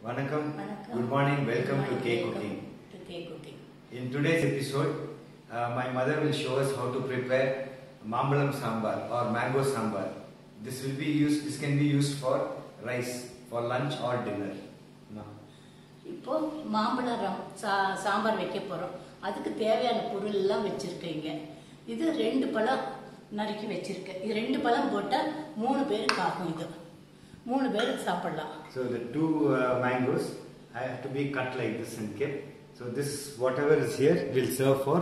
Vanakkam. Vanakkam. Good morning. Welcome to K Cooking. In today's episode, my mother will show us how to prepare mambalam sambar or mango sambar. This can be used for rice, for lunch or dinner. No. இப்போ மாம்பழம் சாம்பார் வைக்க போறோம். அதுக்கு தேவையான பொருள் எல்லாம் வெச்சிருக்கீங்க. இது 2 பழம் நறுக்கி வெச்சிருக்கேன். இது 2 பழம் போட்டா 3 பேருக்கு ஆகும் இது. 3 பேருக்கு சாப்பிடலாம். So the 2 mangoes have to be cut like this and kept. So this whatever is here will serve for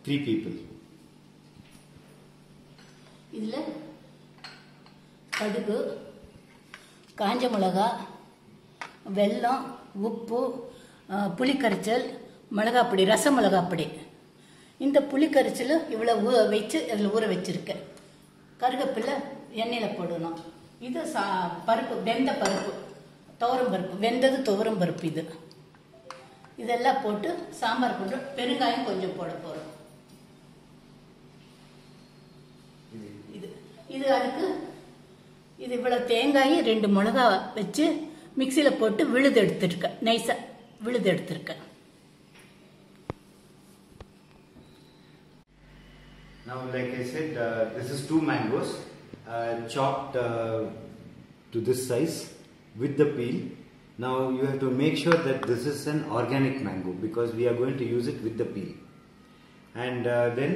3 people. இதுல கடுகு, காஞ்ச மிளகாய், வெல்லம், உப்பு, புளிக்கரைச்சல், மிளகாப்பொடி, ரச மிளகாப்பொடி. இந்த புளிக்கரைச்சல் இவ்வளவு வச்சு அதில் ஊற வச்சிருக்கேன். கருவேப்பிலை எண்ணெயில் போடணும். இது பருப்பு, வெந்த பருப்பு, துவரம் பருப்பு, வெந்தது துவரம் பருப்பு. இதெல்லாம் போட்டு சாம்பார் போட்டு பெருங்காயம் கொஞ்சம் போட போகிறோம். இது அதுக்கு இது இவ்வளோ தேங்காய் 2 மிளகா வச்சு மிக்சியில் போட்டு விழுது எடுத்துருக்கேன். நைஸாக விழுது எடுத்துருக்கேன். Now, like I said, this is 2 mangoes chopped to this size with the peel. Now you have to make sure that this is an organic mango because we are going to use it with the peel. And then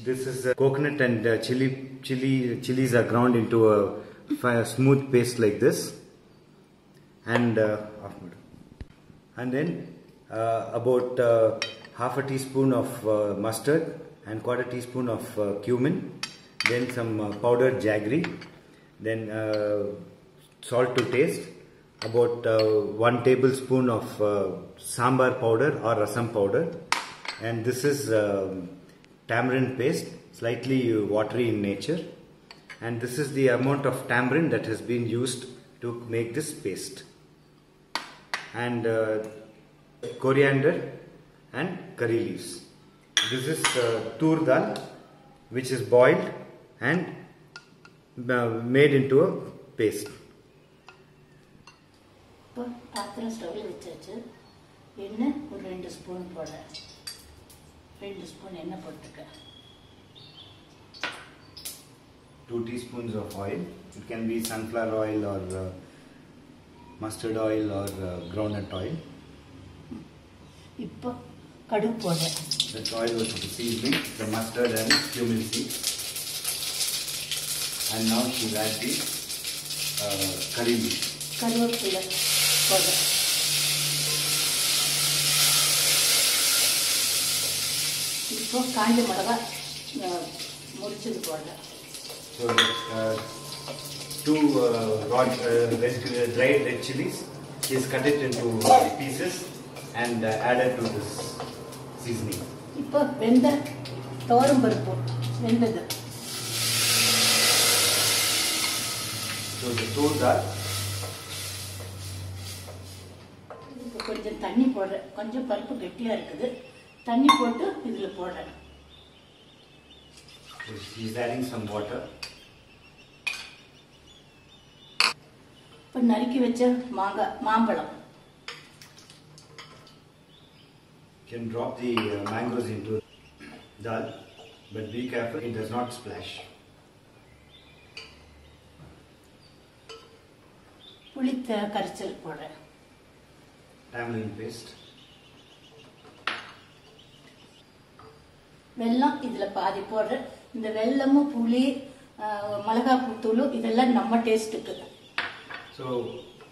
this is coconut and chilies are ground into a smooth paste like this. And then about half a teaspoon of mustard and quarter teaspoon of cumin, then some powdered jaggery, then salt to taste, about 1 tablespoon of sambar powder or rasam powder, and this is tamarind paste, slightly watery in nature, and this is the amount of tamarind that has been used to make this paste, and coriander and curry leaves. This is tur dal, which is boiled and made into a paste. இப்போ பாத்திரம் ஸ்டவ்வில் வச்சாச்சு. எண்ணெய் ஒரு 2 spoon போட, 2 spoon எண்ணெய் போட்டுருக்கேன். 2 teaspoons of oil. It can be sunflower oil or mustard oil or groundnut oil. இப்போ கடுகு போட. That oil was for the seasoning, the mustard and cumin seeds. And now she will add the curry leaves. கருவேப்பிலை போட. இப்போ காஞ்ச மிளகாய் முறிச்சது போட. So 2 dried red chilies. She has cut it into pieces and added to this seasoning. இப்போ வெந்த துவரம் பருப்பு வெந்தது. So the tur dal. இப்போ கொஞ்சம் தண்ணி போடுறேன். கொஞ்சம் பருப்பு கெட்டியாக இருக்குது. தண்ணி போட்டு இதில் போடுறேன். So she is adding some water. இப்போ நறுக்கி வச்ச மாம்பழம். You can drop the mangoes into dal, but be careful it does not splash. புளித்த கரைச்சல் போடுறேன். Tamarind paste. வெல்லம் இதில் பாதி போடுறேன். இந்த வெல்லமும் புளி மிளகாய் தூளும் இதெல்லாம் நம்ம டேஸ்ட்டுக்கு. So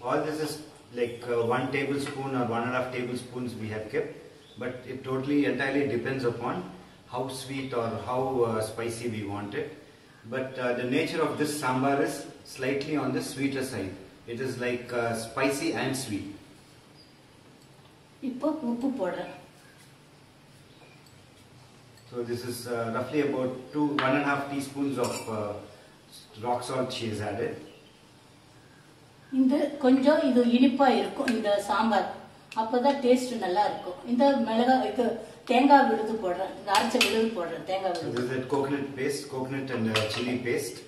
all this is like 1 tablespoon or 1.5 tablespoons we have kept, but it totally entirely depends upon how sweet or how spicy we want it. But the nature of this sambar is slightly on the sweeter side. It is like spicy and sweet. இப்போ உப்பு போடுறேன். So this is roughly about 1.5 teaspoons of rock salt she has added. இந்த கொஞ்சம் இது இனிப்பா இருக்கும் இந்த சாம்பார். அப்பதான் டேஸ்ட் நல்லா இருக்கும். இந்த மிளகாய் இது தேங்காய் விழுது போடுறேன். இந்த அரைச்ச விழுது போடுறேன். தேங்காய் விழுது. So this is coconut paste, coconut and chili paste.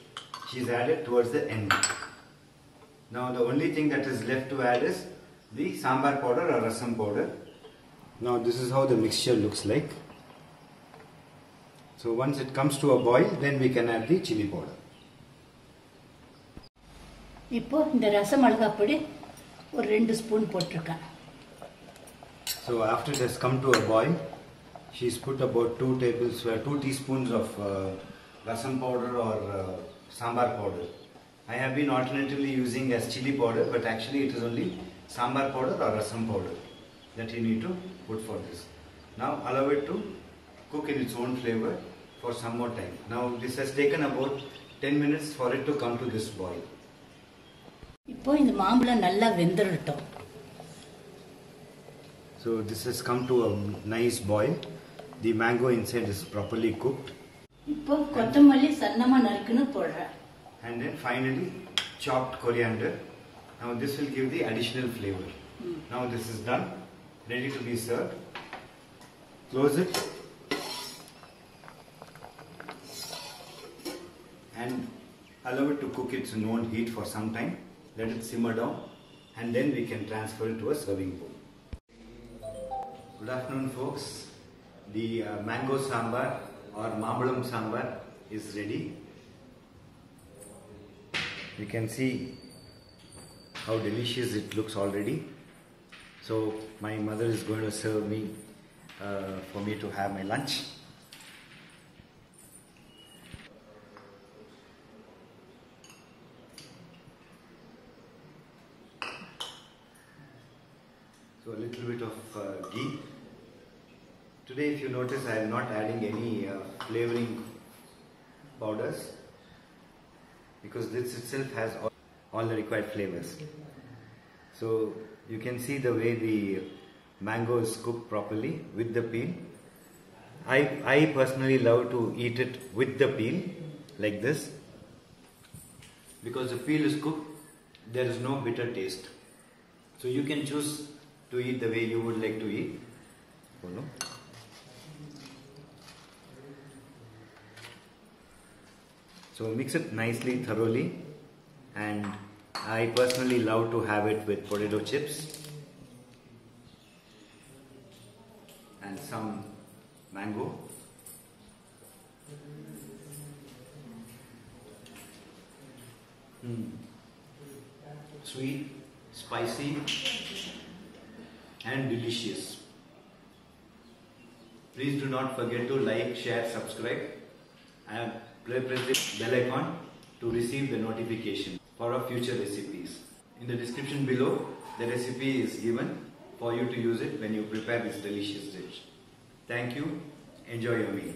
She's added towards the end. Now the only thing that is left to add is the sambar powder or rasam powder. Now this is how the mixture looks like. So once it comes to a boil, then we can add the chili powder. இப்போ இந்த ரசம் மிளகாய் பொடி ஒரு 2 spoon போட்டுருக்கேன். So after it has come to a boil, she's put about 2 teaspoons of rasam powder or sambar powder. I have been alternatively using as chili powder, but actually it is only sambar powder or rasam powder that you need to put for this. Now allow it to cook in its own flavor for some more time. Now this has taken about 10 minutes for it to come to this boil. இப்போ இந்த மாம்பழம் நல்லா வெந்துறட்டும். So this has come to a nice boil. The mango inside is properly cooked. இப்போ கொத்தமல்லி சன்னமா நறுக்குன்னு போடுறேன். And then finally chopped coriander. Now this will give the additional flavor. Now this is done, ready to be served. Close it and allow it to cook its known heat for some time. Let it simmer down and then we can transfer it to a serving bowl. Good afternoon folks. The mango sambar or mambalam sambar is ready. You can see how delicious it looks already. So my mother is going to serve me for me to have my lunch. So a little bit of ghee. Today if you notice I am not adding any flavoring powders because this itself has all the required flavors. So you can see the way the mango is cooked properly with the peel. I personally love to eat it with the peel like this because the peel is cooked, there is no bitter taste. So you can choose to eat the way you would like to eat. Follow. So mix it nicely, thoroughly, and I personally love to have it with potato chips and some mango. Sweet, spicy and delicious. Please do not forget to like, share, subscribe and press the bell icon to receive the notification for our future recipes. In the description below, the recipe is given for you to use it when you prepare this delicious dish. Thank you. Enjoy your meal.